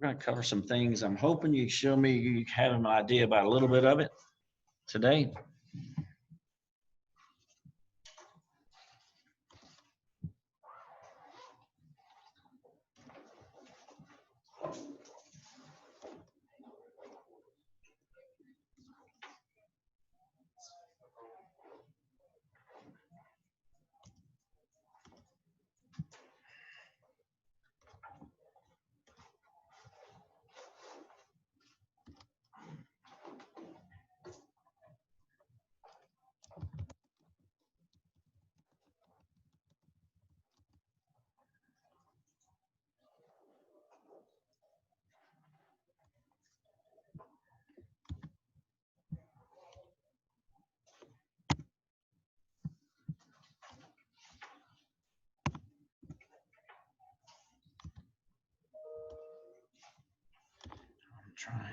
we're going to cover some things. I'm hoping you show me you have an idea about a little bit of it today. I'm trying.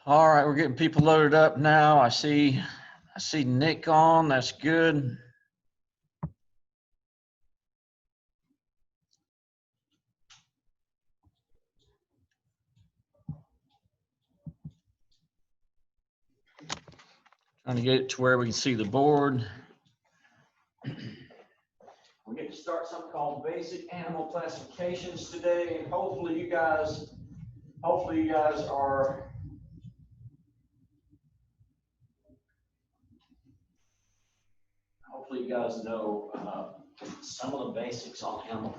All right, we're getting people loaded up now. I see Nick on. That's good. Trying to get it to where we can see the board. We're going to start something called basic animal classifications today, and hopefully you guys know some of the basics on animal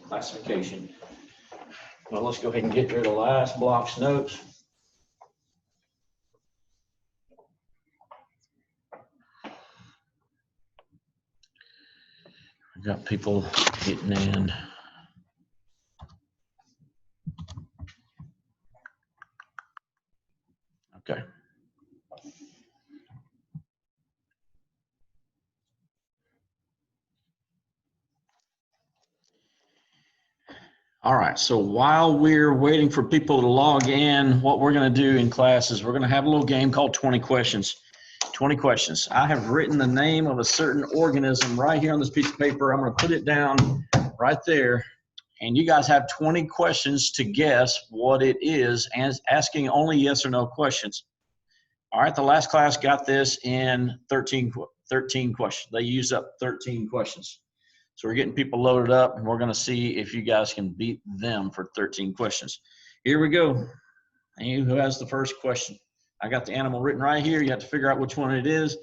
classification. Well, let's go ahead and get rid of the last block's notes. We've got people getting in. Okay. All right, so while we're waiting for people to log in, what we're going to do in class is we're going to have a little game called 20 questions. 20 questions. I have written the name of a certain organism right here on this piece of paper. I'm going to put it down right there, and you guys have 20 questions to guess what it is, and asking only yes or no questions. All right, the last class got this in 13 questions. They used up 13 questions. So we're getting people loaded up, and we're going to see if you guys can beat them for 13 questions. Here we go. And who has the first question? I got the animal written right here. You have to figure out which one it is.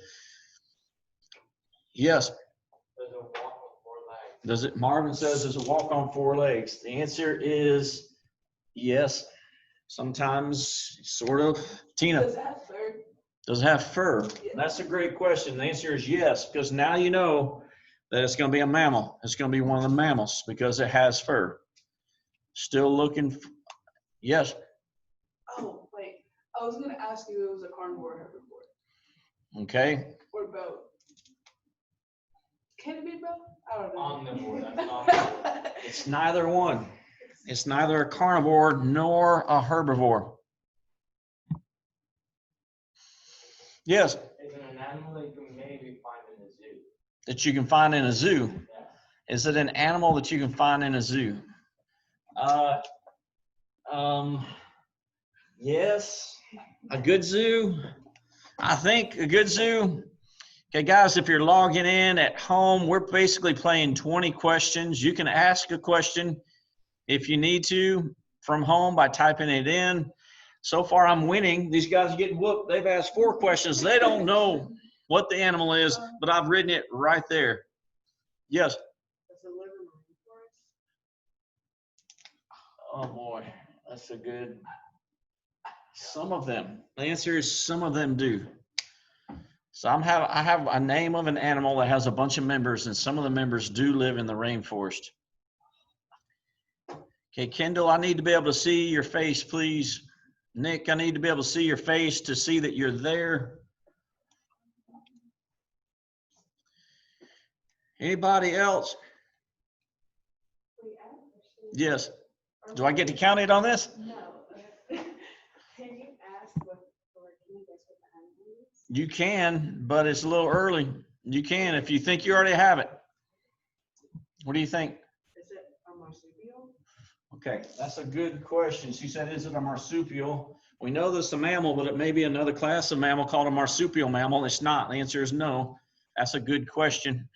Yes. Does it walk on 4 legs? Does it? Marvin says, does it walk on 4 legs? The answer is yes. Sometimes, sort of. Tina. Does it have fur? Does it have fur? Yeah. That's a great question. The answer is yes, because now you know that it's going to be a mammal. It's going to be one of the mammals because it has fur. Still looking. Yes. Oh, wait. I was going to ask you if it was a carnivore or herbivore. Okay. Or both. Can it be both? I don't know. Omnivore. That's omnivore. It's neither one. It's neither a carnivore nor a herbivore. Yes, Is it an animal that you can maybe find in a zoo? that you can find in a zoo. Yeah. Is it an animal that you can find in a zoo? Yes. A good zoo? I think a good zoo. Okay, guys, if you're logging in at home, we're basically playing 20 questions. You can ask a question if you need to from home by typing it in. So far, I'm winning. These guys are getting whooped. They've asked 4 questions. They don't know what the animal is, but I've written it right there. Yes. Does it live in the rainforest? Oh boy, that's a good. Some of them. The answer is some of them do. So I have a name of an animal that has a bunch of members, and some of the members do live in the rainforest. Okay, Kendall, I need to be able to see your face, please. Nick, I need to be able to see your face to see that you're there. Anybody else? Yes. Do I get to count it on this? No. Can you ask what, or can you guess what the animal is? You can, but it's a little early. You can if you think you already have it. What do you think? Is it a marsupial? Okay, that's a good question. She said, is it a marsupial? We know this is a mammal, but it may be another class of mammal called a marsupial mammal. It's not. The answer is no. That's a good question.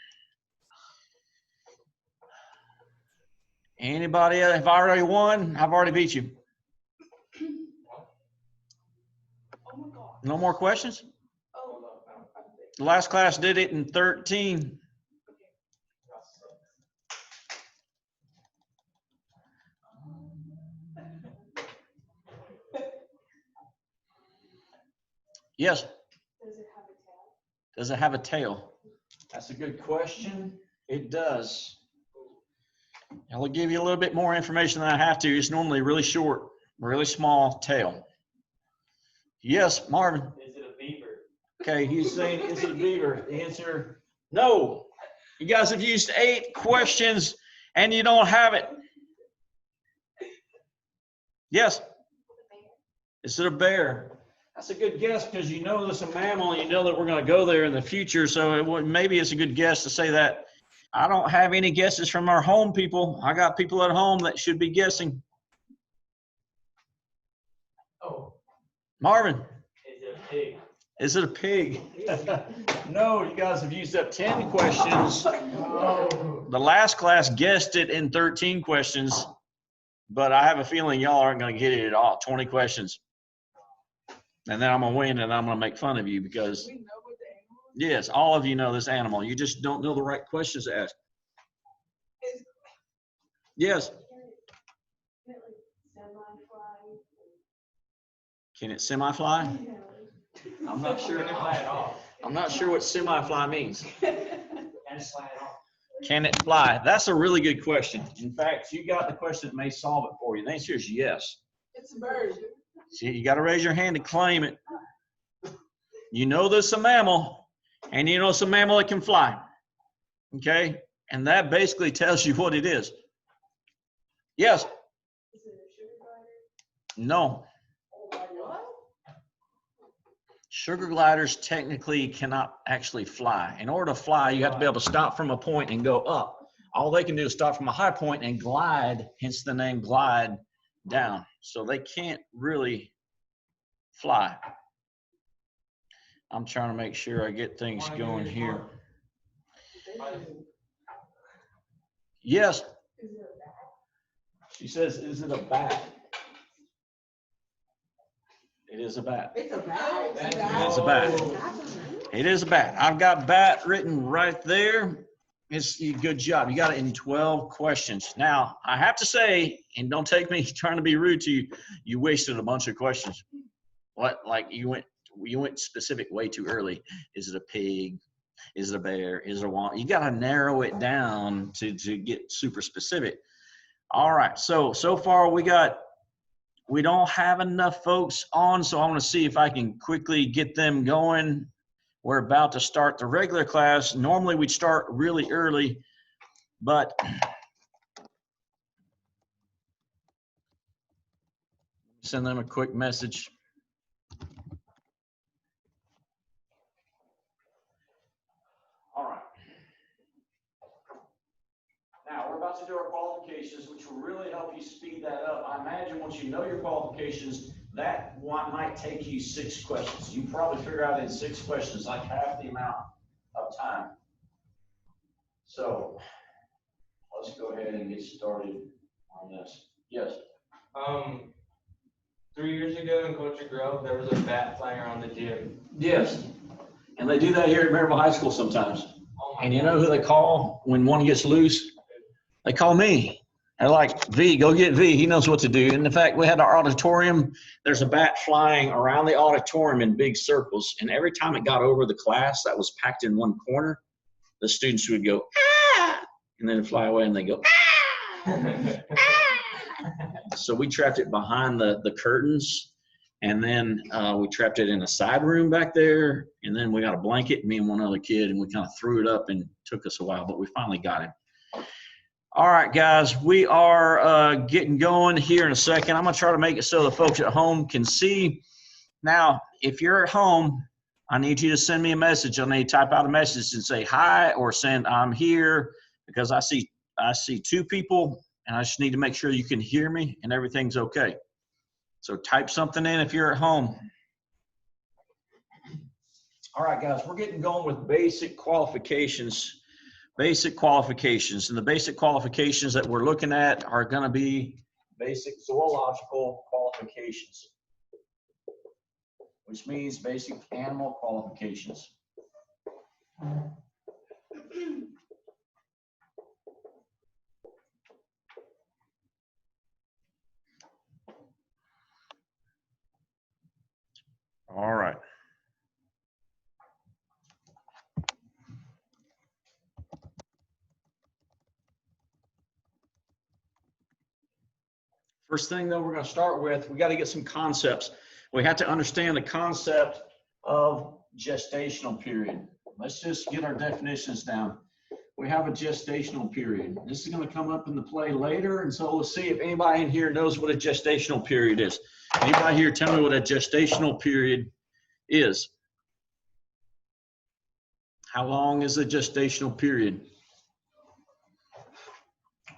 Anybody else? Have I already won? I've already beat you. Oh my God. No more questions? Oh, The last class did it in 13. Yes. does it have a tail? Does it have a tail? That's a good question. It does. I'll give you a little bit more information than I have to. It's normally really short, really small tail. Yes, Marvin. Is it a beaver? Okay, he's saying, is it a beaver? The answer, no. You guys have used 8 questions and you don't have it. Yes. Is it a bear? That's a good guess because you know this is a mammal and you know that we're going to go there in the future. So maybe it's a good guess to say that. I don't have any guesses from our home people. I got people at home that should be guessing. Oh. Marvin. Is it a pig? Is it a pig? No, you guys have used up 10 questions. Oh. The last class guessed it in 13 questions, but I have a feeling y'all aren't going to get it at all. 20 questions. And then I'm going to win and I'm going to make fun of you because, We know what the animal is? yes, all of you know this animal. You just don't know the right questions to ask. Is Yes. it like semi-fly? Can it semi-fly? I'm not sure. Can it fly at all? I'm not sure what semi-fly means. Can it fly at all? Can it fly? That's a really good question. In fact, you got the question that may solve it for you. The answer is yes. It's a bird. See, you got to raise your hand to claim it. You know this is a mammal, and you know it's a mammal that can fly. Okay? And that basically tells you what it is. Yes. Is it a sugar glider? No. What? Sugar gliders technically cannot actually fly. In order to fly, you have to be able to stop from a point and go up. All they can do is start from a high point and glide, hence the name glide, down. So they can't really fly. I'm trying to make sure I get things going here. Yes. Is it a bat? She says, is it a bat? It is a bat. It's a bat. It's a bat. It is a bat. I've got bat written right there. It's a good job. You got it in 12 questions. Now, I have to say, and don't take me trying to be rude to you, you wasted a bunch of questions. What, like you went specific way too early. Is it a pig? Is it a bear? Is it a walnut? You got to narrow it down to get super specific. All right. So far we don't have enough folks on, so I'm going to see if I can quickly get them going. We're about to start the regular class. Normally we'd start really early, but send them a quick message. help you speed that up. I imagine once you know your qualifications, that one might take you 6 questions. You probably figure out in 6 questions, like half the amount of time. So let's go ahead and get started on this. Yes. 3 years ago in Culture Grove, there was a bat flying around the gym. Yes. And they do that here at Maryville High School sometimes. Oh my And you God. know who they call when one gets loose? They call me. They're like, V, go get V. He knows what to do. And in fact, we had our auditorium. There's a bat flying around the auditorium in big circles. And every time it got over the class that was packed in one corner, the students would go, ah, and then fly away and they go, ah. So we trapped it behind the curtains. And then we trapped it in a side room back there. And then we got a blanket, me and one other kid, and we kind of threw it up, and it took us a while, but we finally got him. All right, guys, we are getting going here in a second. I'm going to try to make it so the folks at home can see. Now, if you're at home, I need you to send me a message. I need to type out a message and say hi, or send I'm here, because I see 2 people, and I just need to make sure you can hear me and everything's okay. So type something in if you're at home. All right, guys, we're getting going with basic qualifications. Basic qualifications. And the basic qualifications that we're looking at are going to be basic zoological qualifications, which means basic animal qualifications. All right. First thing, though, we're going to start with, we got to get some concepts. We have to understand the concept of gestational period. Let's just get our definitions down. We have a gestational period. This is going to come up in the play later, and so let's see if anybody in here knows what a gestational period is. Anybody here tell me what a gestational period is? How long is a gestational period?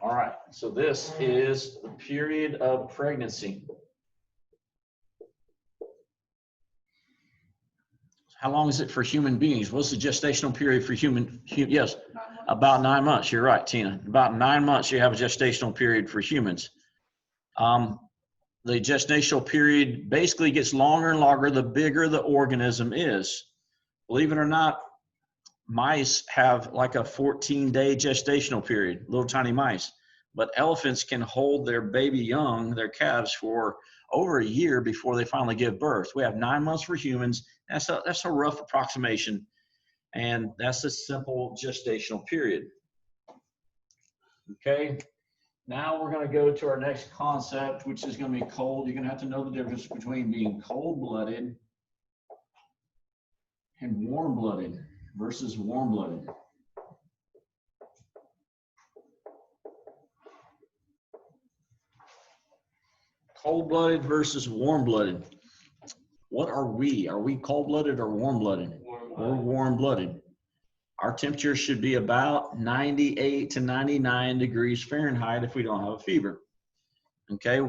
All right, so this is the period of pregnancy. How long is it for human beings? What's the gestational period for yes, about 9 months. You're right, Tina. About 9 months, you have a gestational period for humans. The gestational period basically gets longer and longer the bigger the organism is. Believe it or not, mice have like a 14-day gestational period, little tiny mice. But elephants can hold their baby young, their calves, for over a year before they finally give birth. We have 9 months for humans. That's a rough approximation, and that's a simple gestational period. Okay, now we're going to go to our next concept, which is going to be cold. You're going to have to know the difference between being cold-blooded and warm-blooded versus warm-blooded. Cold-blooded versus warm-blooded. What are we? Are we cold-blooded or warm-blooded? We're warm-blooded. Our temperature should be about 98 to 99 degrees Fahrenheit if we don't have a fever. Okay,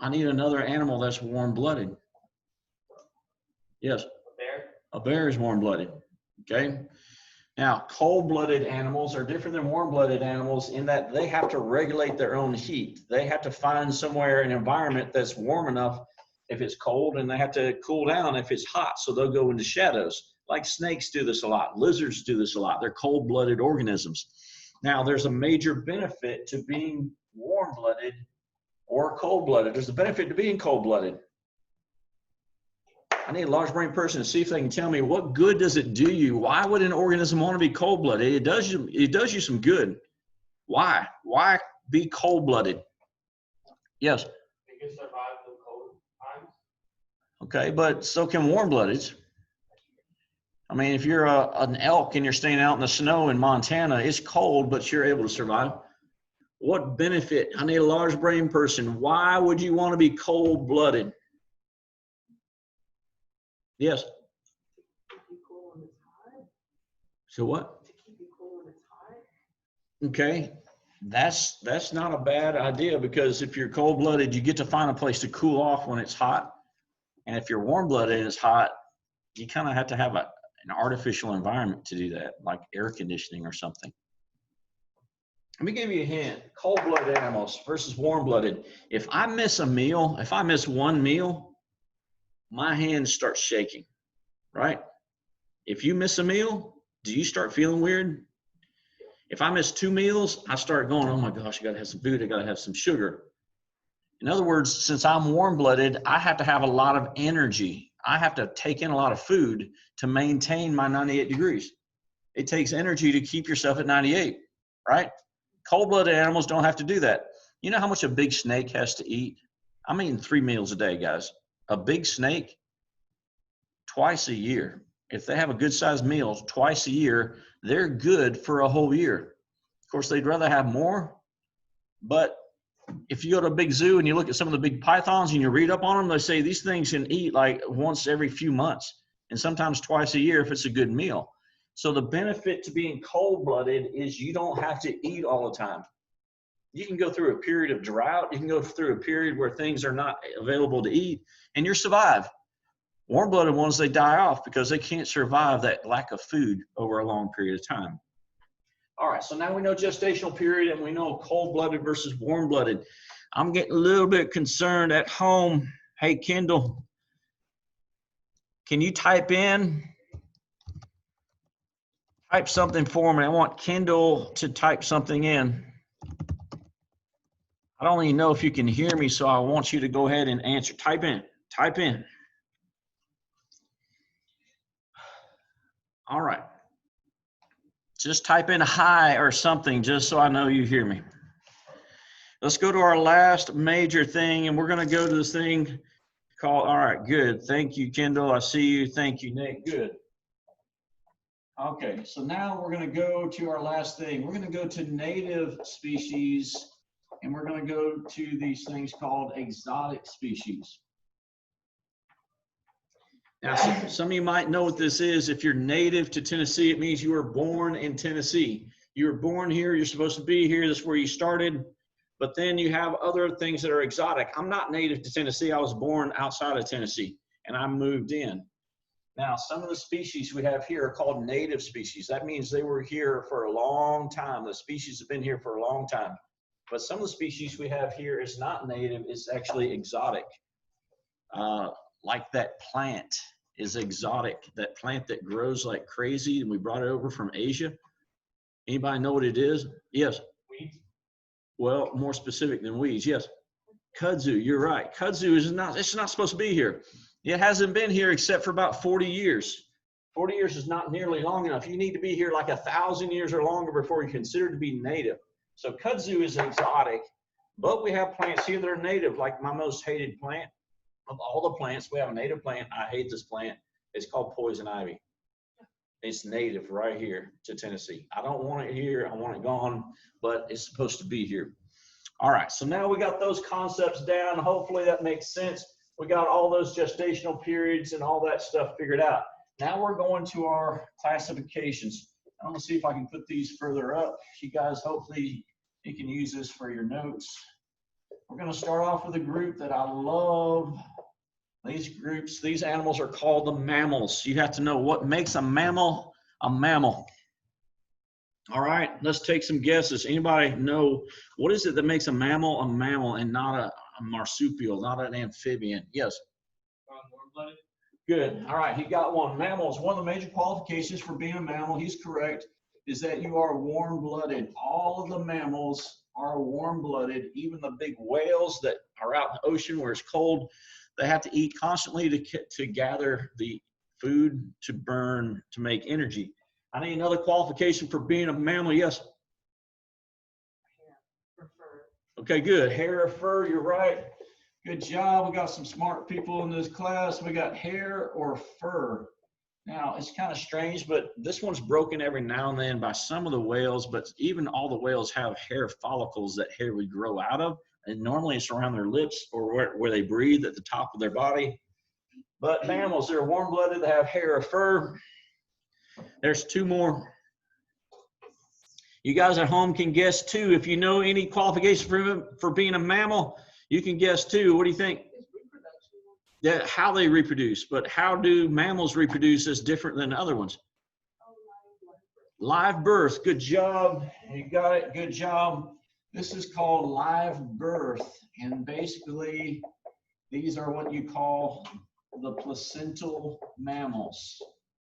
I need another animal that's warm-blooded. Yes? A bear? A bear is warm-blooded. Okay? Now, cold-blooded animals are different than warm-blooded animals in that they have to regulate their own heat. They have to find somewhere, an environment that's warm enough if it's cold, and they have to cool down if it's hot, so they'll go into shadows. Like snakes do this a lot. Lizards do this a lot. They're cold-blooded organisms. Now, there's a major benefit to being warm-blooded or cold-blooded. There's a benefit to being cold-blooded. I need a large brain person to see if they can tell me what good does it do you? Why would an organism want to be cold-blooded? It does you some good. Why? Why be cold-blooded? Yes. You can survive the cold times. Okay, but so can warm-bloodeds. I mean, if you're an elk and you're staying out in the snow in Montana, it's cold, but you're able to survive. What benefit? I need a large brain person. Why would you want to be cold-blooded? Yes. To keep you cool when it's hot. So what? To keep you cool when it's hot. Okay. That's not a bad idea, because if you're cold-blooded, you get to find a place to cool off when it's hot. And if you're warm-blooded and it's hot, you kind of have to have an artificial environment to do that, like air conditioning or something. Let me give you a hint. Cold-blooded animals versus warm-blooded. If I miss a meal, if I miss one meal, my hands start shaking, right? If you miss a meal, do you start feeling weird? If I miss 2 meals, I start going, oh my gosh, I gotta have some food, I gotta have some sugar. In other words, since I'm warm-blooded, I have to have a lot of energy. I have to take in a lot of food to maintain my 98 degrees. It takes energy to keep yourself at 98, right? Cold-blooded animals don't have to do that. You know how much a big snake has to eat? I'm eating 3 meals a day, guys. A big snake, twice a year. If they have a good-sized meal twice a year, they're good for a whole year. Of course, they'd rather have more, but if you go to a big zoo and you look at some of the big pythons and you read up on them, they say these things can eat like once every few months and sometimes twice a year if it's a good meal. So the benefit to being cold-blooded is you don't have to eat all the time. You can go through a period of drought. You can go through a period where things are not available to eat, and you survive. Warm-blooded ones, they die off because they can't survive that lack of food over a long period of time. All right, so now we know gestational period and we know cold-blooded versus warm-blooded. I'm getting a little bit concerned at home. Hey, Kendall, can you type something for me? I want Kendall to type something in. I don't even know if you can hear me, so I want you to go ahead and answer. Type in. All right. Just type in hi or something just so I know you hear me. Let's go to our last major thing, and we're going to go to this thing called, all right, good. Thank you, Kendall. I see you. Thank you, Nate. Good. Okay, so now we're going to go to our last thing. We're going to go to native species, and we're going to go to these things called exotic species. Now, some of you might know what this is. If you're native to Tennessee, it means you were born in Tennessee. You were born here. You're supposed to be here. That's where you started. But then you have other things that are exotic. I'm not native to Tennessee. I was born outside of Tennessee, and I moved in. Now, some of the species we have here are called native species. That means they were here for a long time. The species have been here for a long time. But some of the species we have here is not native. It's actually exotic. Like that plant is exotic. That plant that grows like crazy, and we brought it over from Asia. Anybody know what it is? Yes. Weeds. Well, more specific than weeds. Yes. Kudzu, you're right. Kudzu it's not supposed to be here. It hasn't been here except for about 40 years. 40 years is not nearly long enough. You need to be here like 1,000 years or longer before you're considered to be native. So kudzu is exotic, but we have plants here that are native, like my most hated plant. Of all the plants, we have a native plant. I hate this plant. It's called poison ivy. It's native right here to Tennessee. I don't want it here. I want it gone, but it's supposed to be here. All right, so now we got those concepts down. Hopefully that makes sense. We got all those gestational periods and all that stuff figured out. Now we're going to our classifications. I'm gonna see if I can put these further up. You guys, hopefully you can use this for your notes. We're gonna start off with a group that I love. These groups, these animals are called the mammals. You have to know what makes a mammal a mammal. All right, let's take some guesses. Anybody know what is it that makes a mammal and not a marsupial, not an amphibian? Yes. Warm-blooded. Good. All right, he got one. Mammals, one of the major qualifications for being a mammal, he's correct, is that you are warm-blooded. All of the mammals are warm-blooded. Even the big whales that are out in the ocean where it's cold, they have to eat constantly to gather the food to burn to make energy. I need another qualification for being a mammal. Yes? Hair or fur. Okay, good. Hair or fur, you're right. Good job. We got some smart people in this class. We got hair or fur. Now, it's kind of strange, but this one's broken every now and then by some of the whales, but even all the whales have hair follicles that hair would grow out of. And normally it's around their lips or where they breathe at the top of their body. But mammals, they're warm-blooded. They have hair or fur. There's two more. You guys at home can guess too. If you know any qualifications for being a mammal, you can guess too. What do you think? Yeah, how they reproduce, but how do mammals reproduce is different than other ones? Live birth. Good job. You got it. Good job. This is called live birth. And basically, these are what you call the placental mammals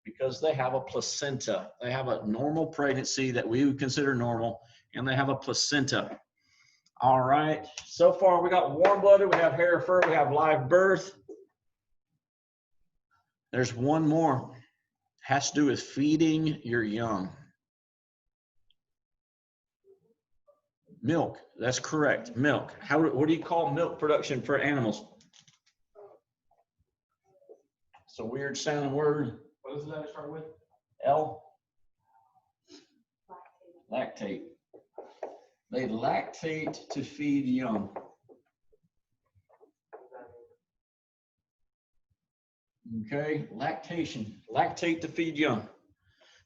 because they have a placenta. They have a normal pregnancy that we would consider normal, and they have a placenta. All right. So far, we got warm-blooded, we have hair fur, we have live birth. There's one more. Has to do with feeding your young. Milk. That's correct. Milk. What do you call milk production for animals? It's a weird sounding word. What does that start with? L. Lactate. They lactate to feed young. Okay, lactation. Lactate to feed young.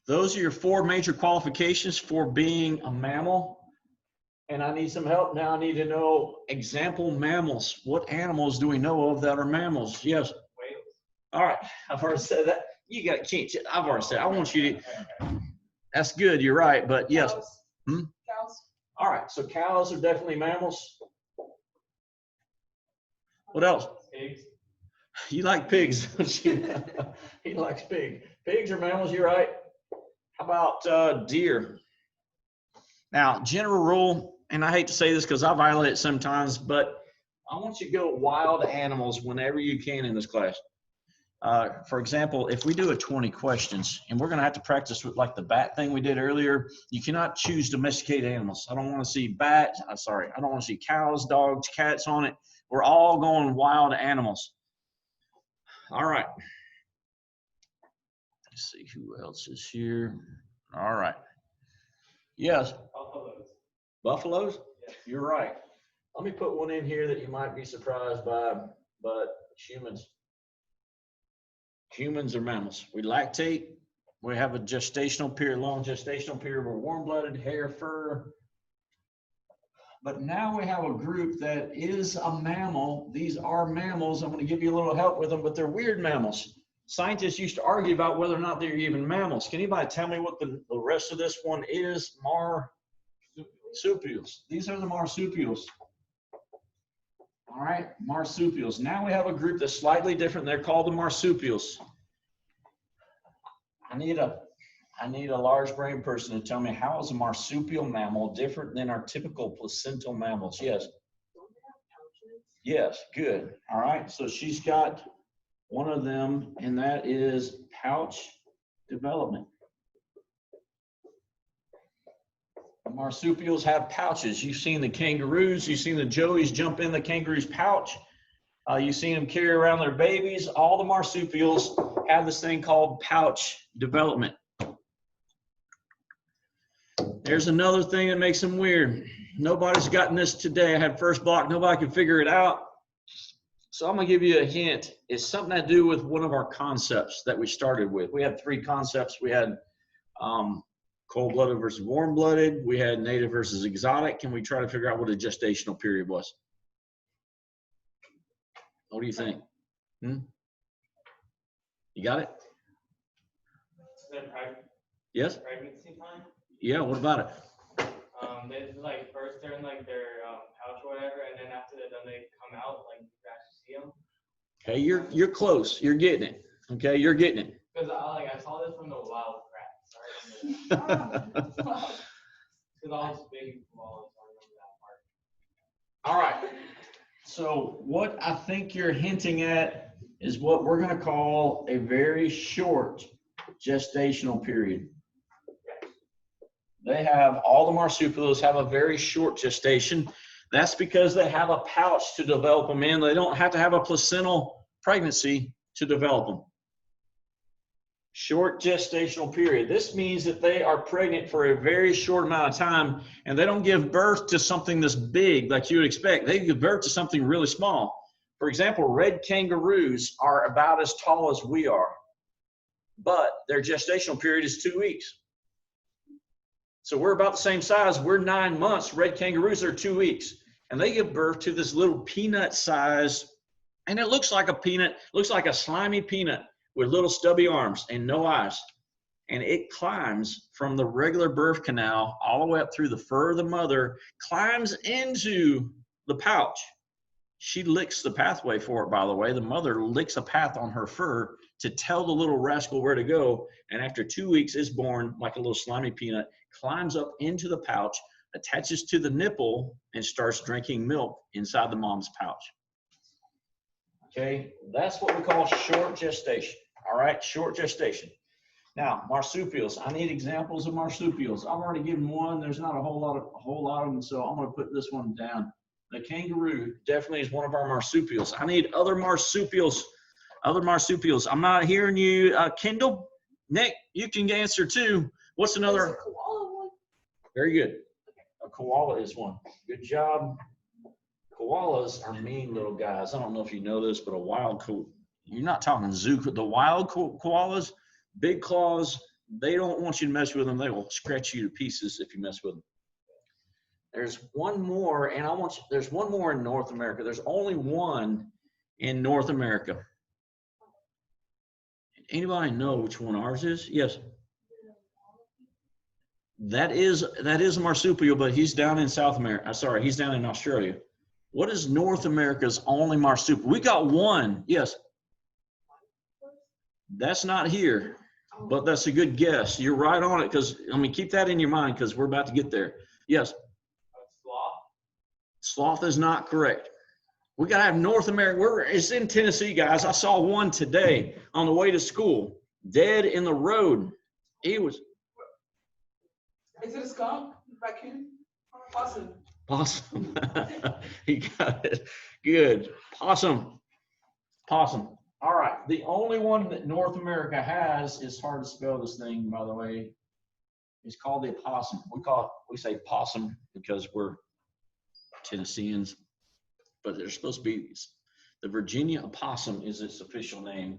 Those are your 4 major qualifications for being a mammal. And I need some help now. I need to know example mammals. What animals do we know of that are mammals? Yes. Whales. All right, I've already said that. You got can't. I've already said. I want you to. That's good. You're right. But yes. Cows. Cows. All right. So cows are definitely mammals. What else? Pigs. You like pigs. He likes pig. Pigs are mammals. You're right. How about deer? Now, general rule, and I hate to say this because I violate it sometimes, but I want you to go wild animals whenever you can in this class. For example, if we do a 20 questions, and we're going to have to practice with like the bat thing we did earlier, you cannot choose domesticated animals. I don't want to see bats. I don't want to see cows, dogs, cats on it. We're all going wild animals. All right. Let's see who else is here. All right. Yes. Buffaloes. Buffaloes? Yes. You're right. Let me put one in here that you might be surprised by, but humans. Humans are mammals. We lactate. We have a gestational period, long gestational period. We're warm-blooded, hair, fur. But now we have a group that is a mammal. These are mammals. I'm going to give you a little help with them, but they're weird mammals. Scientists used to argue about whether or not they're even mammals. Can anybody tell me what the rest of this one is? Marsupials. These are the marsupials. All right, marsupials. Now we have a group that's slightly different. They're called the marsupials. I need a large brain person to tell me, how is a marsupial mammal different than our typical placental mammals? Yes. Yes, good. All right, so she's got one of them, and that is pouch development. The marsupials have pouches. You've seen the kangaroos, you've seen the joeys jump in the kangaroo's pouch. You've seen them carry around their babies. All the marsupials have this thing called pouch development. There's another thing that makes them weird. Nobody's gotten this today. I had first block, nobody could figure it out. So I'm gonna give you a hint. It's something to do with one of our concepts that we started with. We had 3 concepts. We had cold-blooded versus warm-blooded. We had native versus exotic. Can we try to figure out what a gestational period was? What do you think? You got it? Yes? Pregnancy time? Yeah, what about it? They like first they're in like their pouch or whatever, and then after that, then they come out, like you can actually see them. Okay, you're close. You're getting it. Okay, you're getting it. Because I saw this from the wild rat. Sorry. Because all this big walls, I remember that part. All right. So what I think you're hinting at is what we're going to call a very short gestational period. They have, all the marsupials have a very short gestation. That's because they have a pouch to develop them in. They don't have to have a placental pregnancy to develop them. Short gestational period. This means that they are pregnant for a very short amount of time, and they don't give birth to something that's big like you would expect. They give birth to something really small. For example, red kangaroos are about as tall as we are, but their gestational period is 2 weeks. So we're about the same size. We're 9 months. Red kangaroos are 2 weeks. And they give birth to this little peanut size, and it looks like a peanut, looks like a slimy peanut with little stubby arms and no eyes. And it climbs from the regular birth canal all the way up through the fur of the mother, climbs into the pouch. She licks the pathway for it, by the way. The mother licks a path on her fur to tell the little rascal where to go. And after 2 weeks, it's born like a little slimy peanut, climbs up into the pouch, attaches to the nipple, and starts drinking milk inside the mom's pouch. Okay, that's what we call short gestation. All right, short gestation. Now, marsupials. I need examples of marsupials. I've already given one. There's not a whole lot of them, so I'm going to put this one down. The kangaroo definitely is one of our marsupials. I need other marsupials. Other marsupials. I'm not hearing you, Kendall. Nick, you can answer too. What's another? There's a koala one. Very good. A koala is one. Good job. Koalas are mean little guys. I don't know if you know this, but a wild koala. You're not talking zoo. The wild koalas, big claws. They don't want you to mess with them. They will scratch you to pieces if you mess with them. There's one more, and there's one more in North America. There's only one in North America. Anybody know which one ours is? Yes. That is a marsupial, but he's down in South America. Sorry, he's down in Australia. What is North America's only marsupial? We got one. Yes. That's not here, but that's a good guess. You're right on it, because, I mean, keep that in your mind because we're about to get there. Yes. Sloth. Sloth is not correct. We got to have North America. It's in Tennessee, guys. I saw one today on the way to school, dead in the road. He was. Is it a skunk? Raccoon? Possum. Possum. He got it. Good. Possum. Possum. All right. The only one that North America has, is hard to spell this thing, by the way. It's called the opossum. We say possum because we're Tennesseans, but they're supposed to be, the Virginia opossum is its official name.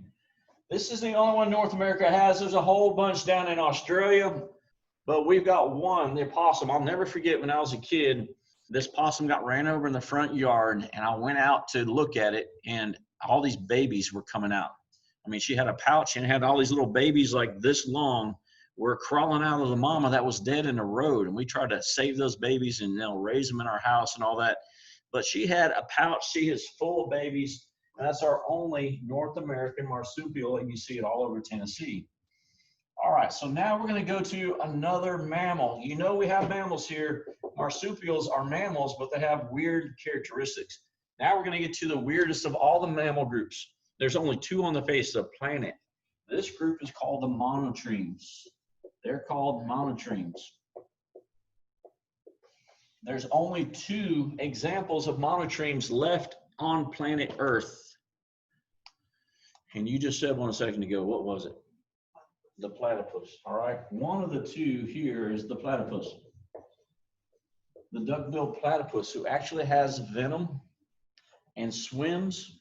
This is the only one North America has. There's a whole bunch down in Australia, but we've got one, the opossum. I'll never forget when I was a kid, this possum got ran over in the front yard, and I went out to look at it, and all these babies were coming out. I mean, she had a pouch and had all these little babies like this long were crawling out of the mama that was dead in the road. And we tried to save those babies and raise them in our house and all that. But she had a pouch. She is full of babies. And that's our only North American marsupial, and you see it all over Tennessee. All right, so now we're going to go to another mammal. You know we have mammals here. Marsupials are mammals, but they have weird characteristics. Now we're going to get to the weirdest of all the mammal groups. There's only two on the face of the planet. This group is called the monotremes. They're called monotremes. There's only two examples of monotremes left on planet Earth. And you just said one a second ago, what was it? The platypus, all right? One of the two here is the platypus. The duck-billed platypus, who actually has venom and swims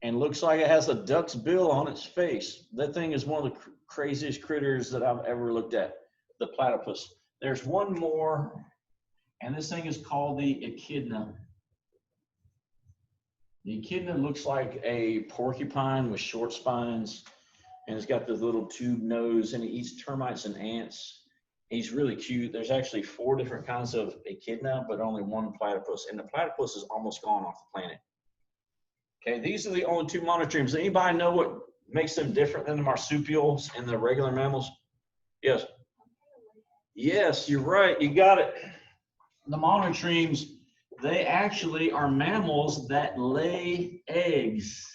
and looks like it has a duck's bill on its face. That thing is one of the craziest critters that I've ever looked at, the platypus. There's one more, and this thing is called the echidna. The echidna looks like a porcupine with short spines, and it's got this little tube nose, and it eats termites and ants. He's really cute. There's actually 4 different kinds of echidna, but only one platypus, and the platypus is almost gone off the planet. Okay, these are the only 2 monotremes. Anybody know what makes them different than the marsupials and the regular mammals? Yes. Yes, you're right. You got it. The monotremes, they actually are mammals that lay eggs.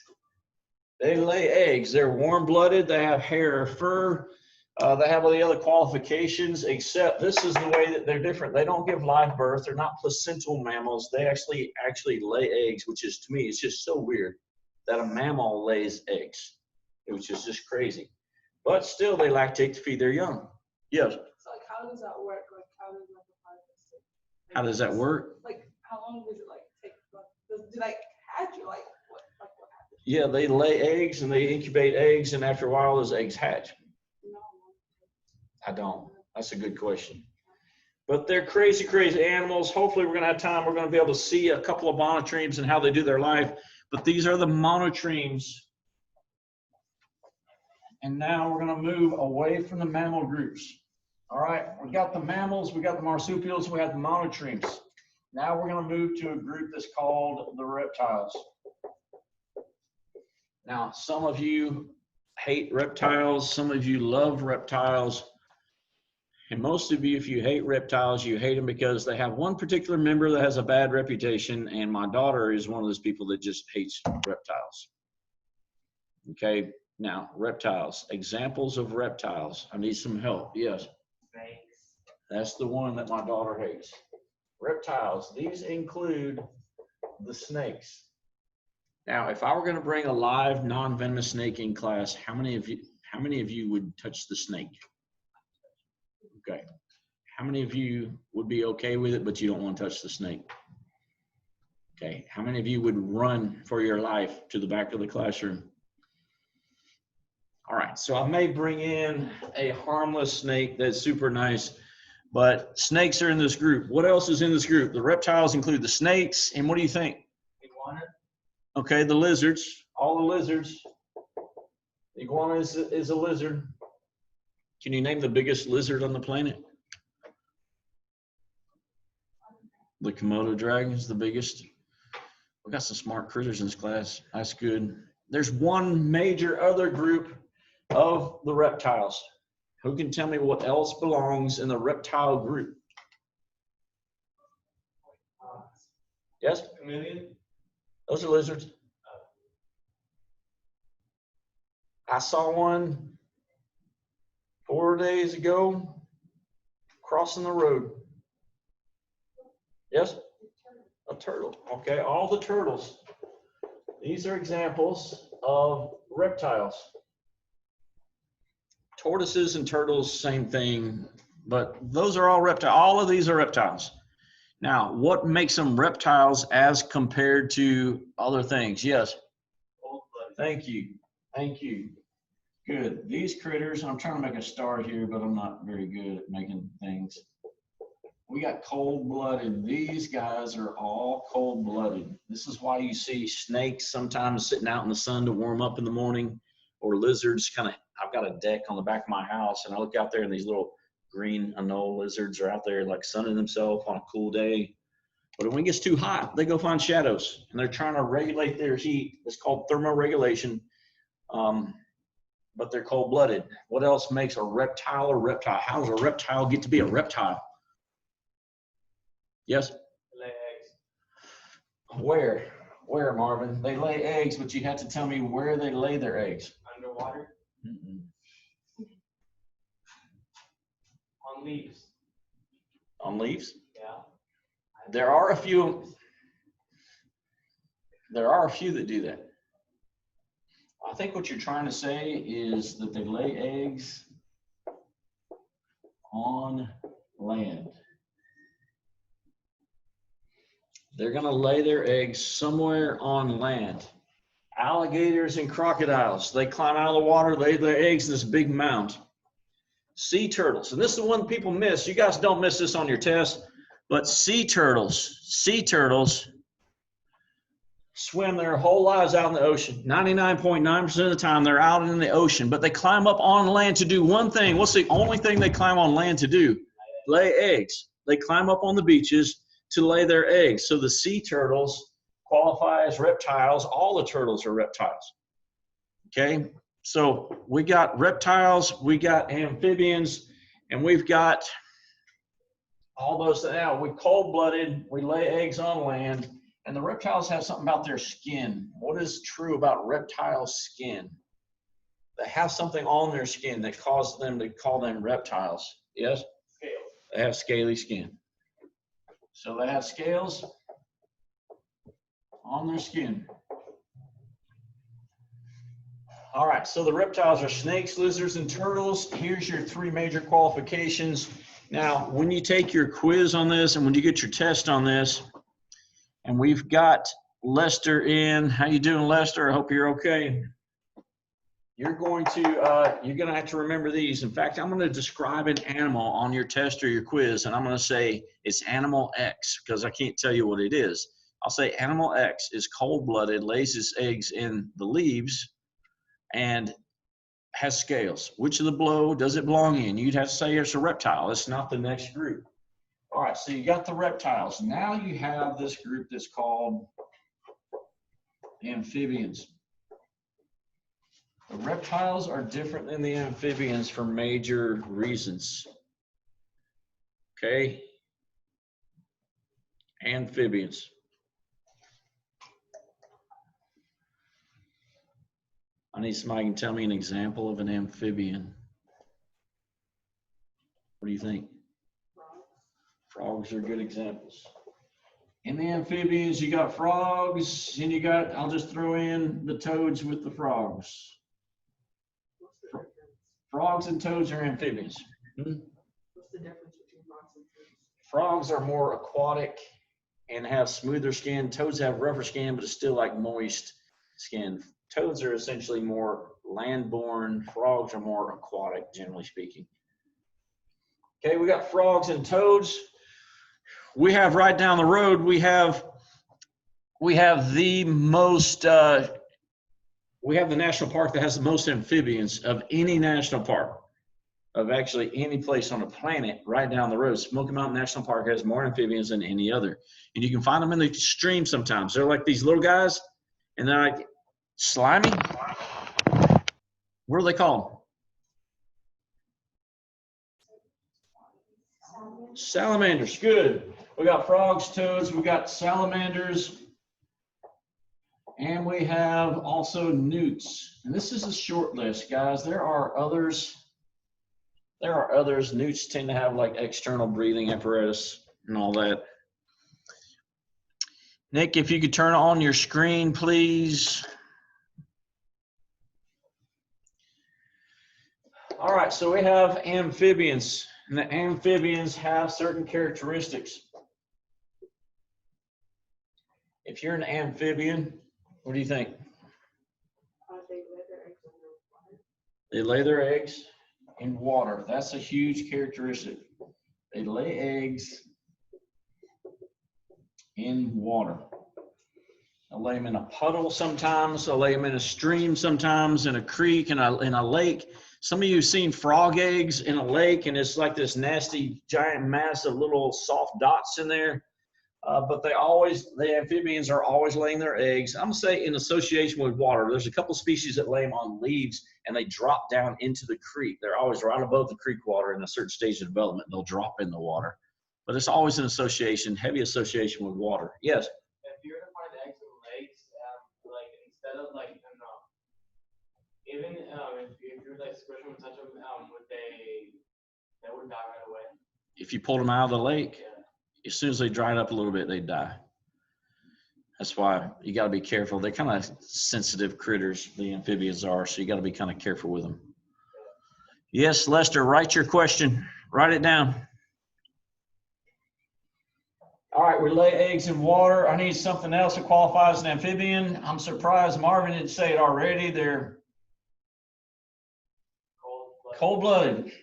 They lay eggs. They're warm-blooded. They have hair or fur. They have all the other qualifications, except this is the way that they're different. They don't give live birth. They're not placental mammals. They actually lay eggs, which is, to me, it's just so weird that a mammal lays eggs, which is just crazy. But still, they lactate to feed their young. Yes? So, like, how does that work? Like, how does like a platypus? How does that work? Like, how long does it like take? Like, do they hatch or like what? Like, what happens? Yeah, they lay eggs and they incubate eggs, and after a while, those eggs hatch. No. I That's a good question. But they're crazy, crazy animals. Hopefully we're going to have time. We're going to be able to see a couple of monotremes and how they do their life. But these are the monotremes. And now we're going to move away from the mammal groups. All right, we got the mammals, we got the marsupials, we have the monotremes. Now we're going to move to a group that's called the reptiles. Now, some of you hate reptiles, some of you love reptiles. And most of you, if you hate reptiles, you hate them because they have one particular member that has a bad reputation. And my daughter is one of those people that just hates reptiles. Okay, now reptiles, examples of reptiles. I need some help. Yes. Snakes. That's the one that my daughter hates. Reptiles, these include the snakes. Now, if I were going to bring a live non-venomous snake in class, how many of you would touch the snake? Okay. How many of you would be okay with it, but you don't want to touch the snake? Okay. How many of you would run for your life to the back of the classroom? All right. So I may bring in a harmless snake that's super nice, but snakes are in this group. What else is in this group? The reptiles include the snakes. And what do you think? Iguana. Okay. The lizards, all the lizards. The iguana is a lizard. Can you name the biggest lizard on the planet? The Komodo dragon is the biggest. We got some smart critters in this class. That's good. There's one major other group of the reptiles. Who can tell me what else belongs in the reptile group? Yes? Chameleon. Those are lizards. I saw one 4 days ago crossing the road. Yes? A turtle. Okay, all the turtles. These are examples of reptiles. Tortoises and turtles, same thing, but those are all reptiles. All of these are reptiles. Now, what makes them reptiles as compared to other things? Yes? Thank you. Thank you. Good. These critters, I'm trying to make a star here, but I'm not very good at making things. We got cold-blooded. These guys are all cold-blooded. This is why you see snakes sometimes sitting out in the sun to warm up in the morning, or lizards kind of, I've got a deck on the back of my house, and I look out there and these little green anole lizards are out there like sunning themselves on a cool day. But when it gets too hot, they go find shadows, and they're trying to regulate their heat. It's called thermoregulation. But they're cold-blooded. What else makes a reptile a reptile? How does a reptile get to be a reptile? Yes? Lay eggs. Where, Marvin? They lay eggs, but you have to tell me where they lay their eggs. Underwater. Mm-mm. On leaves. On leaves? Yeah. There are a few that do that. I think what you're trying to say is that they lay eggs on land. They're going to lay their eggs somewhere on land. Alligators and crocodiles, they climb out of the water, lay their eggs in this big mound. Sea turtles, and this is the one people miss. You guys don't miss this on your test, but sea turtles swim their whole lives out in the ocean. 99.9% of the time they're out in the ocean, but they climb up on land to do one thing. What's the only thing they climb on land to do? Lay eggs. They climb up on the beaches to lay their eggs. So the sea turtles qualify as reptiles. All the turtles are reptiles. Okay, so we got reptiles, we got amphibians, and we've got all those. Now, we're cold-blooded, we lay eggs on land, and the reptiles have something about their skin. What is true about reptile skin? They have something on their skin that causes them to call them reptiles. Yes? Scales. They have scaly skin. So they have scales on their skin. All right, so the reptiles are snakes, lizards, and turtles. Here's your three major qualifications. Now, when you take your quiz on this and when you get your test on this, and we've got Lester in. How you doing, Lester? I hope you're okay. you're going to have to remember these. In fact, I'm going to describe an animal on your test or your quiz, and I'm going to say it's animal X because I can't tell you what it is. I'll say animal X is cold-blooded, lays its eggs in the leaves, and has scales. Which of the below does it belong in? You'd have to say it's a reptile. It's not the next group. All right, so you got the reptiles. Now you have this group that's called amphibians. The reptiles are different than the amphibians for major reasons. Okay? Amphibians. I need somebody who can tell me an example of an amphibian. What do you think? Frogs are good examples. In the amphibians, you got frogs, and you got, I'll just throw in the toads with the frogs. Frogs and toads are amphibians. What's the difference between frogs and toads? Frogs are more aquatic and have smoother skin. Toads have rougher skin, but it's still like moist skin. Toads are essentially more land-born. Frogs are more aquatic, generally speaking. Okay, we got frogs and toads. We have right down the road, we have the most, we have the national park that has the most amphibians of any national park, of actually any place on the planet right down the road. Smoky Mountain National Park has more amphibians than any other. And you can find them in the stream sometimes. They're like these little guys, and they're like slimy. What are they called? Salamanders. Good. We got frogs, toads, we got salamanders, and we have also newts. And this is a short list, guys. There are others. Newts tend to have like external breathing apparatus and all that. Nick, if you could turn on your screen, please. All right, so we have amphibians, and the amphibians have certain characteristics. If you're an amphibian, what do you think? They lay their eggs in water. That's a huge characteristic. They lay eggs in water. They'll lay them in a puddle sometimes. They'll lay them in a stream sometimes, in a creek, in a lake. Some of you have seen frog eggs in a lake, and it's like this nasty giant mass of little soft dots in there. But the amphibians are always laying their eggs, I'm gonna say, in association with water. There's a couple species that lay them on leaves and they drop down into the creek. They're always right above the creek water in a certain stage of development. They'll drop in the water, but it's always an association, heavy association with water. Yes? If you were to find eggs in lakes, like instead of like, even if you were like squish them and touch them, they would die right away. If you pulled them out of the lake, Yeah. As soon as they dried up a little bit, they'd die. That's why you got to be careful. They're kind of sensitive critters, the amphibians are, so you got to be kind of careful with them. Yes, Lester, write your question. Write it down. All right, we lay eggs in water. I need something else that qualifies as an amphibian. I'm surprised Marvin didn't say it already. They're cold-blooded.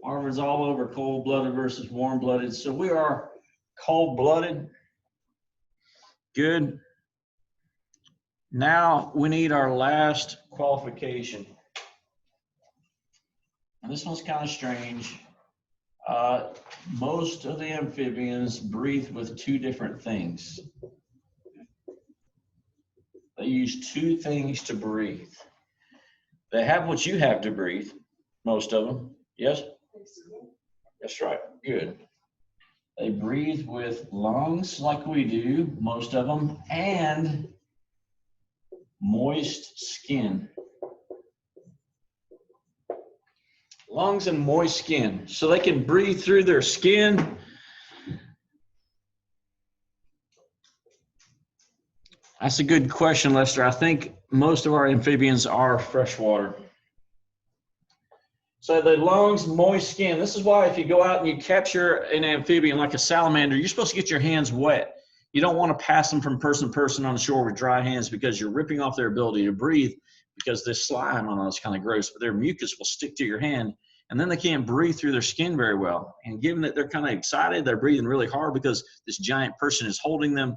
Marvin's all over cold-blooded versus warm-blooded. So we are cold-blooded. Good. Now we need our last qualification. And this one's kind of strange. Most of the amphibians breathe with two different things. They use two things to breathe. They have what you have to breathe, most of them. Yes? That's right. Good. They breathe with lungs like we do, most of them, and moist skin. Lungs and moist skin. So they can breathe through their skin. That's a good question, Lester. I think most of our amphibians are freshwater. So the lungs, moist skin. This is why if you go out and you capture an amphibian like a salamander, you're supposed to get your hands wet. You don't want to pass them from person to person on the shore with dry hands because you're ripping off their ability to breathe. because this slime on it's kind of gross, but their mucus will stick to your hand, and then they can't breathe through their skin very well. And given that they're kind of excited, they're breathing really hard because this giant person is holding them,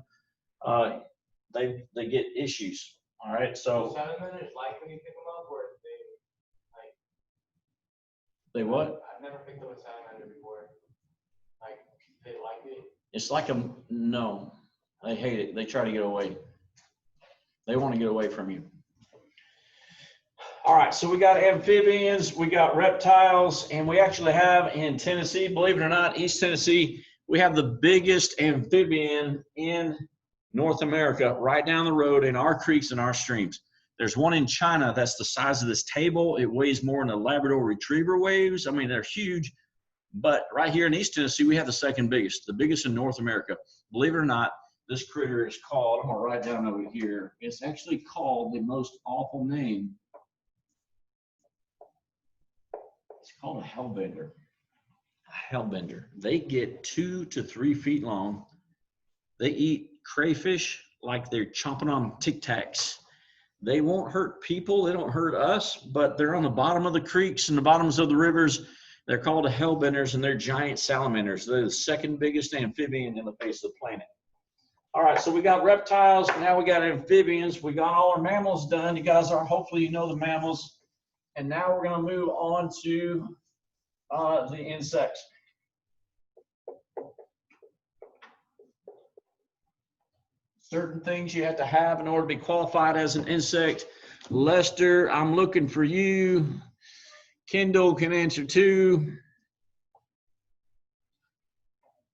they get issues. All right, so Salamanders like when you pick them up, or they what? I've never picked up a salamander before. Like they like it. It's like no, they hate it. They try to get away. They want to get away from you. All right, so we got amphibians, we got reptiles, and we actually have in Tennessee, believe it or not, East Tennessee, we have the biggest amphibian in North America right down the road in our creeks and our streams. There's one in China that's the size of this table. It weighs more than a Labrador Retriever weighs. I mean, they're huge. But right here in East Tennessee, we have the second biggest, the biggest in North America. Believe it or not, this critter is called, I'm going to write down over here, it's actually called the most awful name. It's called a hellbender. A hellbender. They get 2 to 3 feet long. They eat crayfish like they're chomping on Tic Tacs. They won't hurt people. They don't hurt us, but they're on the bottom of the creeks and the bottoms of the rivers. They're called hellbenders, and they're giant salamanders. They're the second biggest amphibian in the face of the planet. All right, so we got reptiles. Now we got amphibians. We got all our mammals done. You guys are, hopefully you know the mammals. And now we're going to move on to the insects. Certain things you have to have in order to be qualified as an insect. Lester, I'm looking for you. Kendall can answer too.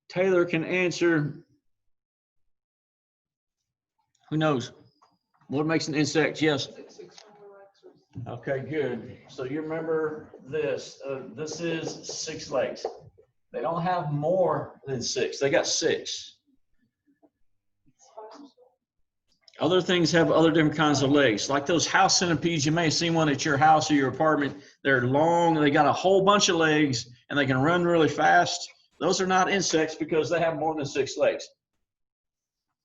Taylor can answer. Who knows? What makes an insect? Yes. Okay, good. So you remember this. This is 6 legs. They don't have more than 6. They got 6. Other things have other different kinds of legs. Like those house centipedes, you may have seen one at your house or your apartment. They're long, they got a whole bunch of legs, and they can run really fast. Those are not insects because they have more than 6 legs.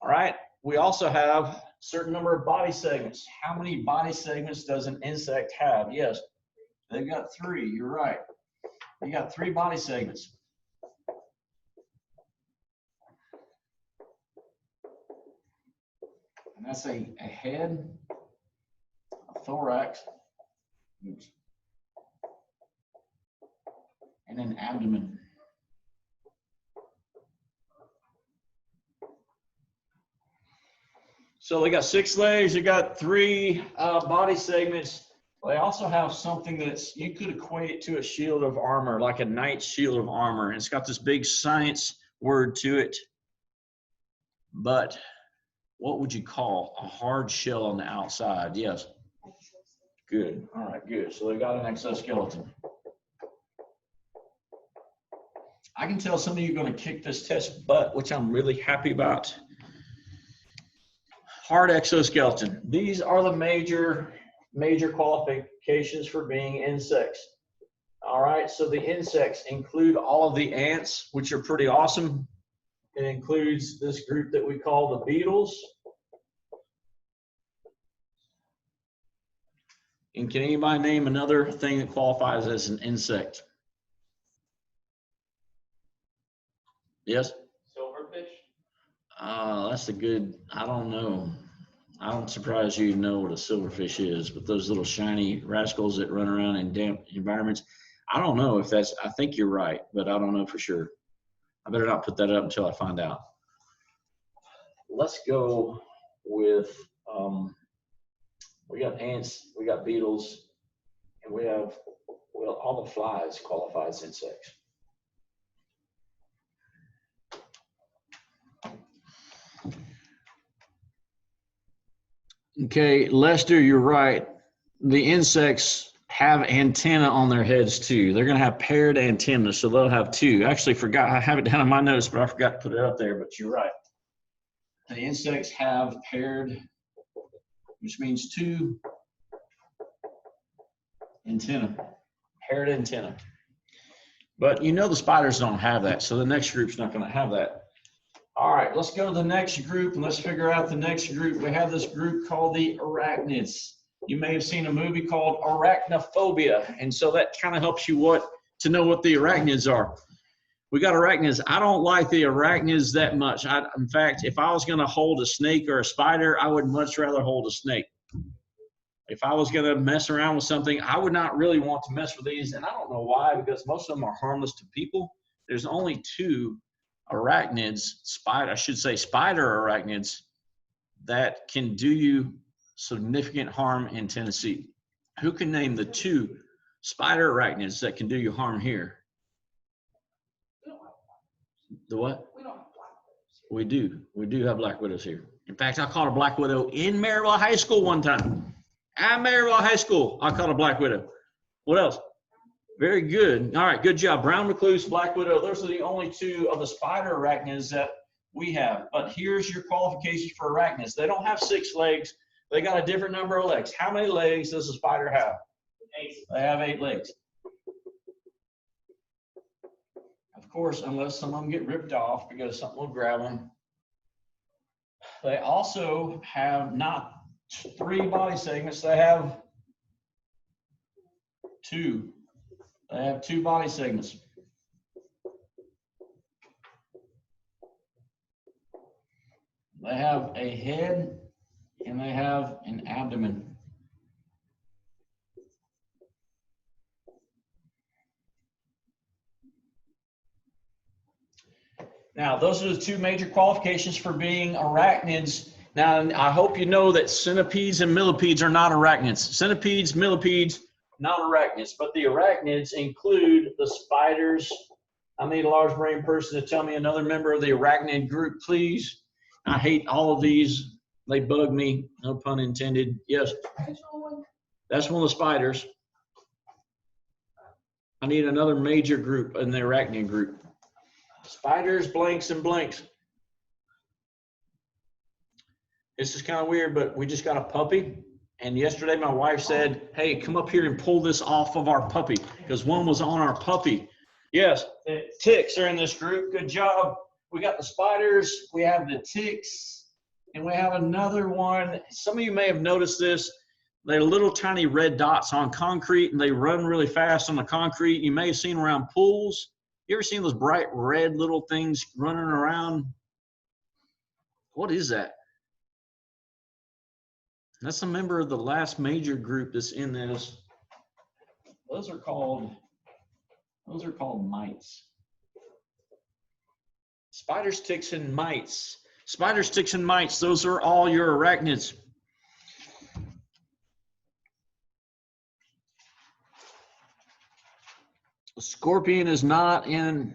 All right, we also have a certain number of body segments. How many body segments does an insect have? Yes, they've got 3, you're right. You got 3 body segments. And that's a head, a thorax, and an abdomen. So they got 6 legs, they got 3 body segments. They also have something that's, you could equate it to a shield of armor, like a knight's shield of armor. And it's got this big science word to it. But what would you call a hard shell on the outside? Yes. Good. All right, good. So they got an exoskeleton. I can tell some of you are going to kick this test butt, which I'm really happy about. Hard exoskeleton. These are the major qualifications for being insects. All right, so the insects include all of the ants, which are pretty awesome. It includes this group that we call the beetles. And can anybody name another thing that qualifies as an insect? Yes? Silverfish? That's a good, I don't know. I'm surprised you know what a silverfish is, but those little shiny rascals that run around in damp environments, I don't know if that's, I think you're right, but I don't know for sure. I better not put that up until I find out. Let's go with, we got ants, we got beetles, and we have, well, all the flies qualify as insects. Okay, Lester, you're right. The insects have antenna on their heads too. They're going to have paired antenna, so they'll have 2. I actually forgot, I have it down in my notes, but I forgot to put it up there, but you're right. The insects have paired, which means 2 antenna, paired antenna. But you know the spiders don't have that, so the next group's not going to have that. All right, let's go to the next group and let's figure out the next group. We have this group called the arachnids. You may have seen a movie called Arachnophobia, and so that kind of helps you to know what the arachnids are. We got arachnids. I don't like the arachnids that much. In fact, if I was going to hold a snake or a spider, I would much rather hold a snake. If I was going to mess around with something, I would not really want to mess with these, and I don't know why, because most of them are harmless to people. There's only 2 arachnids, spider arachnids, that can do you significant harm in Tennessee. Who can name the 2 spider arachnids that can do you harm here? The what? We don't have black widows. We do. We do have black widows here. In fact, I caught a black widow in Maryville High School one time. At Maryville High School, I caught a black widow. What else? Very good. All right, good job. Brown recluse, black widow. Those are the only 2 of the spider arachnids that we have. But here's your qualifications for arachnids. They don't have 6 legs. They got a different number of legs. How many legs does a spider have? 8. They have 8 legs. Of course, unless some of them get ripped off because something will grab them. They also have not 3 body segments. They have 2. They have 2 body segments. They have a head and they have an abdomen. Now, those are the 2 major qualifications for being arachnids. Now, I hope you know that centipedes and millipedes are not arachnids. Centipedes, millipedes, not arachnids, but the arachnids include the spiders. I need a large brain person to tell me another member of the arachnid group, please. I hate all of these. They bug me, no pun intended. Yes, that's one of the spiders. I need another major group in the arachnid group. Spiders, blanks, and blanks. This is kind of weird, but we just got a puppy. And yesterday my wife said, hey, come up here and pull this off of our puppy, because one was on our puppy. Yes, the ticks are in this group. Good job. We got the spiders, we have the ticks, and we have another one. Some of you may have noticed this. They're little tiny red dots on concrete, and they run really fast on the concrete. You may have seen around pools. You ever seen those bright red little things running around? What is that? That's a member of the last major group that's in this. Those are called mites. Spiders, ticks, and mites. Spiders, ticks, and mites, those are all your arachnids. A scorpion is not in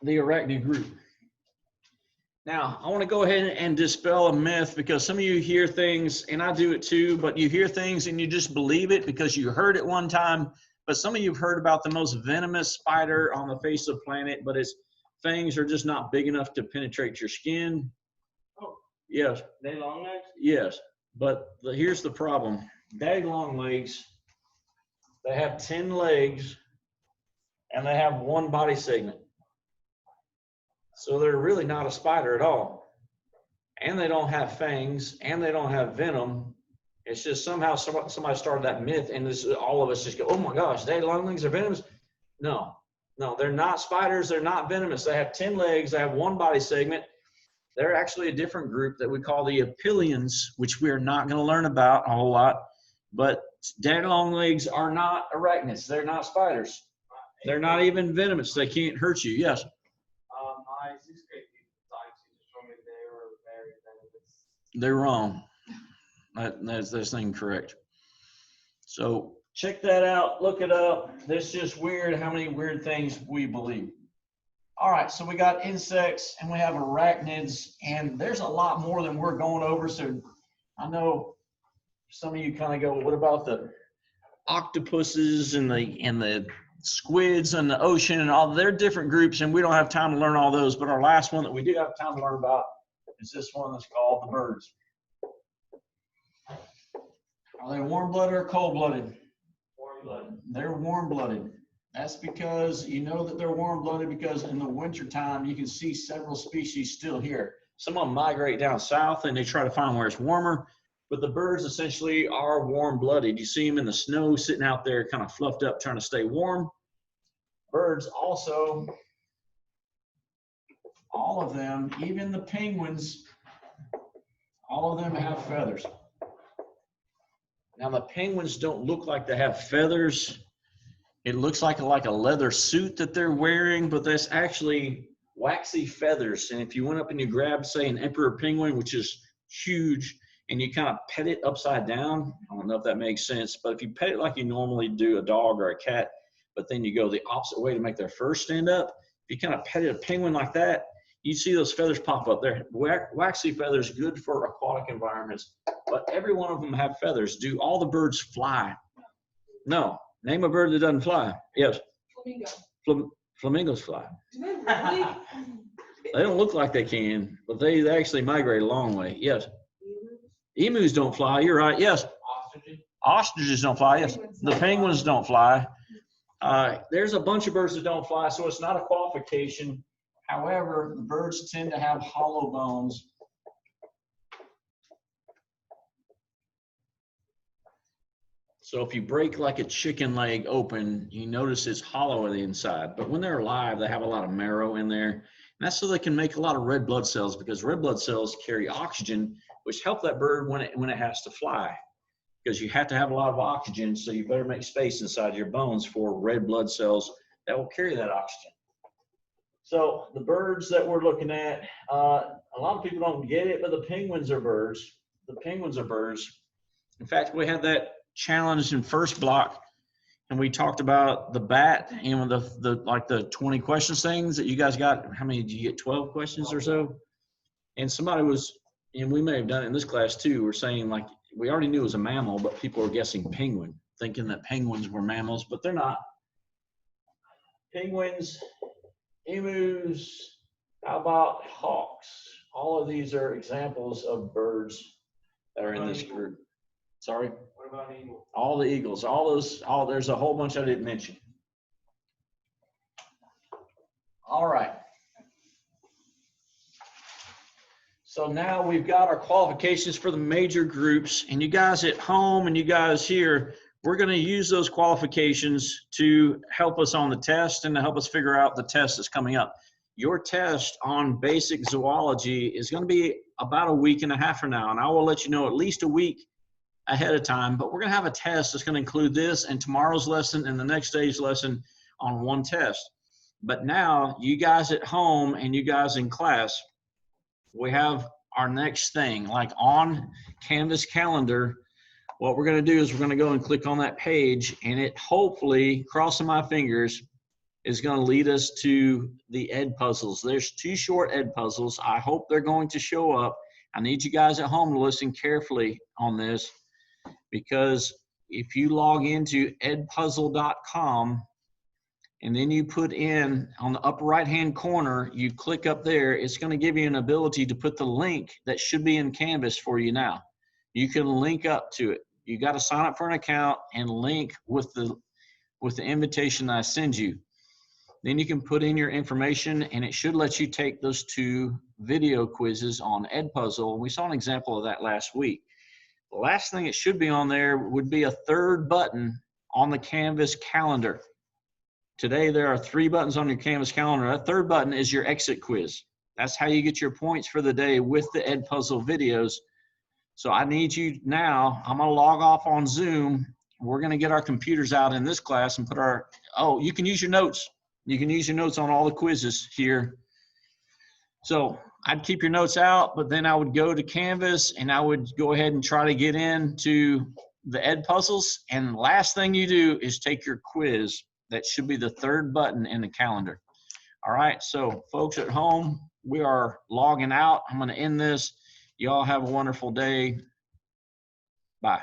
the arachnid group. Now, I want to go ahead and dispel a myth, because some of you hear things, and I do it too, but you hear things and you just believe it because you heard it one time. But some of you have heard about the most venomous spider on the face of the planet, but its fangs are just not big enough to penetrate your skin. Oh, yes. they long legs? Yes, but here's the problem. Daddy long legs, they have 10 legs, and they have 1 body segment. So they're really not a spider at all. And they don't have fangs, and they don't have venom. It's just somehow somebody started that myth, and all of us just go, oh my gosh, daddy long legs are venomous? No, they're not spiders. They're not venomous. They have 10 legs. They have 1 body segment. They're actually a different group that we call the apilians, which we're not going to learn about a whole lot. But daddy long legs are not arachnids. They're not spiders. They're not even venomous. They can't hurt you. Yes? My 6th grade science teacher told me they were very venomous. They're wrong. That's incorrect. So check that out. Look it up. It's just weird how many weird things we believe. All right, so we got insects and we have arachnids, and there's a lot more than we're going over. So I know some of you kind of go, what about the octopuses and the squids in the ocean and all? They're different groups, and we don't have time to learn all those. But our last one that we do have time to learn about is this one that's called the birds. Are they warm-blooded or cold-blooded? Warm-blooded. They're warm-blooded. That's because you know that they're warm-blooded because in the wintertime you can see several species still here. Some of them migrate down south and they try to find where it's warmer. But the birds essentially are warm-blooded. You see them in the snow sitting out there kind of fluffed up trying to stay warm. Birds also, all of them, even the penguins, all of them have feathers. Now the penguins don't look like they have feathers. It looks like a leather suit that they're wearing, but that's actually waxy feathers. And if you went up and you grabbed, say, an emperor penguin, which is huge, and you kind of pet it upside down, I don't know if that makes sense, but if you pet it like you normally do a dog or a cat, but then you go the opposite way to make their fur stand up, if you kind of petted a penguin like that, you see those feathers pop up. They're waxy feathers, good for aquatic environments, but every one of them have feathers. Do all the birds fly? No. Name a bird that doesn't fly. Yes. Flamingo. Flamingos fly. Do they really? They don't look like they can, but they actually migrate a long way. Yes. Emus don't fly. You're right. Yes. Ostriches. Ostriches don't fly. Yes. The penguins don't fly. There's a bunch of birds that don't fly, so it's not a qualification. However, the birds tend to have hollow bones. So if you break like a chicken leg open, you notice it's hollow on the inside. But when they're alive, they have a lot of marrow in there. And that's so they can make a lot of red blood cells, because red blood cells carry oxygen, which help that bird when it has to fly. Because you have to have a lot of oxygen, so you better make space inside your bones for red blood cells that will carry that oxygen. So the birds that we're looking at, a lot of people don't get it, but the penguins are birds. The penguins are birds. In fact, we had that challenge in first block, and we talked about the bat and the 20 questions things that you guys got. How many did you get? 12 questions or so? And somebody was, and we may have done it in this class too, we're saying, like, we already knew it was a mammal, but people were guessing penguin, thinking that penguins were mammals, but they're not. Penguins, emus, how about hawks? All of these are examples of birds that are in this group. Sorry? What about eagles? All the eagles, there's a whole bunch I didn't mention. All right. So now we've got our qualifications for the major groups, and you guys at home and you guys here, we're going to use those qualifications to help us on the test and to help us figure out the test that's coming up. Your test on basic zoology is going to be about a week and a half from now, and I will let you know at least a week ahead of time, but we're going to have a test that's going to include this and tomorrow's lesson and the next day's lesson on one test. But now you guys at home and you guys in class, we have our next thing, like on Canvas calendar. What we're going to do is we're going to go and click on that page, and it hopefully, crossing my fingers, is going to lead us to the ed puzzles. There's 2 short ed puzzles. I hope they're going to show up. I need you guys at home to listen carefully on this, because if you log into edpuzzle.com and then you put in on the upper right hand corner, you click up there, it's going to give you an ability to put the link that should be in Canvas for you now. You can link up to it. You got to sign up for an account and link with the invitation that I send you. Then you can put in your information, and it should let you take those 2 video quizzes on Edpuzzle. We saw an example of that last week. The last thing it should be on there would be a 3rd button on the Canvas calendar. Today, there are 3 buttons on your Canvas calendar. That 3rd button is your exit quiz. That's how you get your points for the day with the Edpuzzle videos. So I need you now, I'm going to log off on Zoom. We're going to get our computers out in this class and put you can use your notes. You can use your notes on all the quizzes here. So I'd keep your notes out, but then I would go to Canvas and I would go ahead and try to get into the ed puzzles. And last thing you do is take your quiz. That should be the 3rd button in the calendar. All right, so folks at home, we are logging out. I'm going to end this. You all have a wonderful day. Bye.